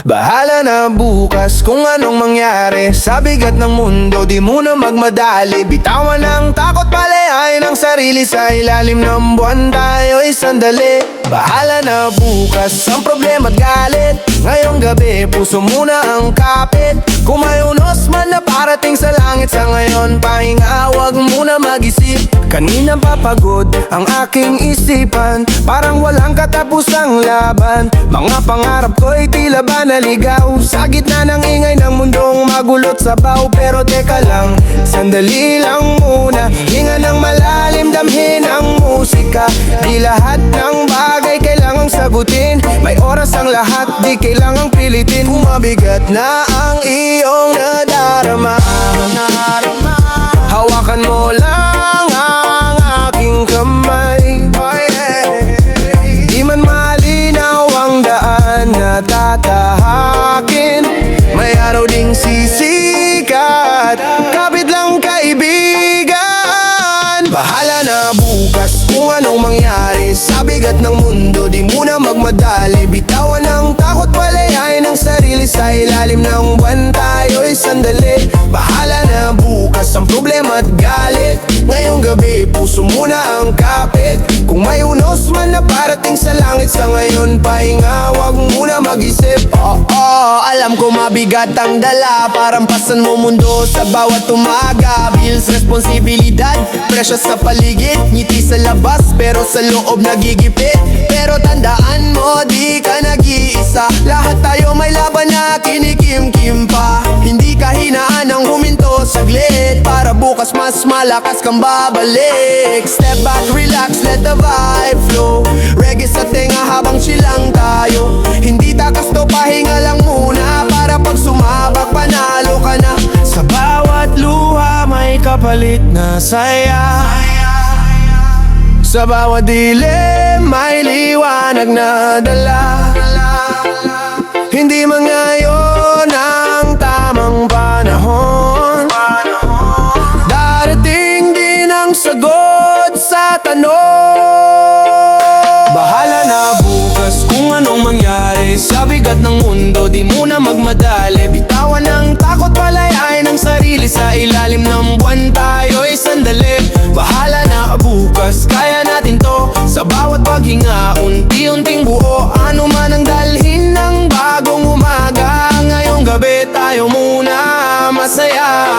Bahala na bukas kung anong mangyari. Sa bigat ng mundo, di muna magmadali. Bitawan ang takot, palayain ang sarili. Sa ilalim ng buwan tayo'y sandali. Bahala na bukas ang problema at galit. Ngayong gabi, puso muna ang kapit. Kung may unos man na parating sa langit, sa ngayon pahinga, huwag muna mag-isip. Kanina papagod ang aking isipan, parang walang katapusang laban. Mga pangarap ko'y tila ba naligaw sa gitna ng ingay ng mundong magulot sabaw. Pero teka lang, sandali lang muna. Hinga ng malalim, damhin ang musika. Di lahat ng bagay kailangang sagutin. May oras ang lahat, di kailangang pilitin. Kung mabigat na ang iyong nadarama, hawakan mo lang ang aking kamay. Di man malinaw ang daan na tatahakin, may araw ding sisikat. Kapit lang kaibigan. Bahala na bukas kung anong mangyari. Sa bigat ng mundo, di muna magmadali. Bitawan ang takot, palayain ang sarili. Sa ilalim ng buwan tayo'y sandali. Bahala na bukas ang problema at galit. Ngayong gabi, puso muna ang kapit. Kung may unos man na parating sa langit, sa ngayon pahinga, huwag muna mag-isip. Alam ko mabigat ang dala, parang pasan mo mundo sa bawat umaga. Bills, responsibilidad, presyo sa paligid. Ngiti sa labas, pero sa loob nagigipit. Pero tandaan mo, di ka nag-iisa. Lahat tayo may laban na kinikim-kim pa. Hindi ka hinaan ang huminto saglit, para bukas mas malakas kang babalik. Step back, relax, let the vibe flow. Reggae sa tenga habang chilang tayo. Hindi takas to, pahinga lang muna, para pag sumabak panalo ka na. Sa bawat luha may kapalit na saya. Sa bawat dilim may liwanag na dala. Hindi man ngayon ang tamang panahon, darating din ang sagot sa tanong. Bahala na bukas kung anong mangyari. Sa bigat ng mundo, di muna magmadali. Bitawan ang takot, palayain ang sarili. Sa ilalim ng buwan tayo'y sandali. Bahala na bukas, kaya natin to. Sa bawat paghinga, unti-unting buo. Ano man ang dalhin ng bagong umaga, ngayong gabi tayo muna masaya.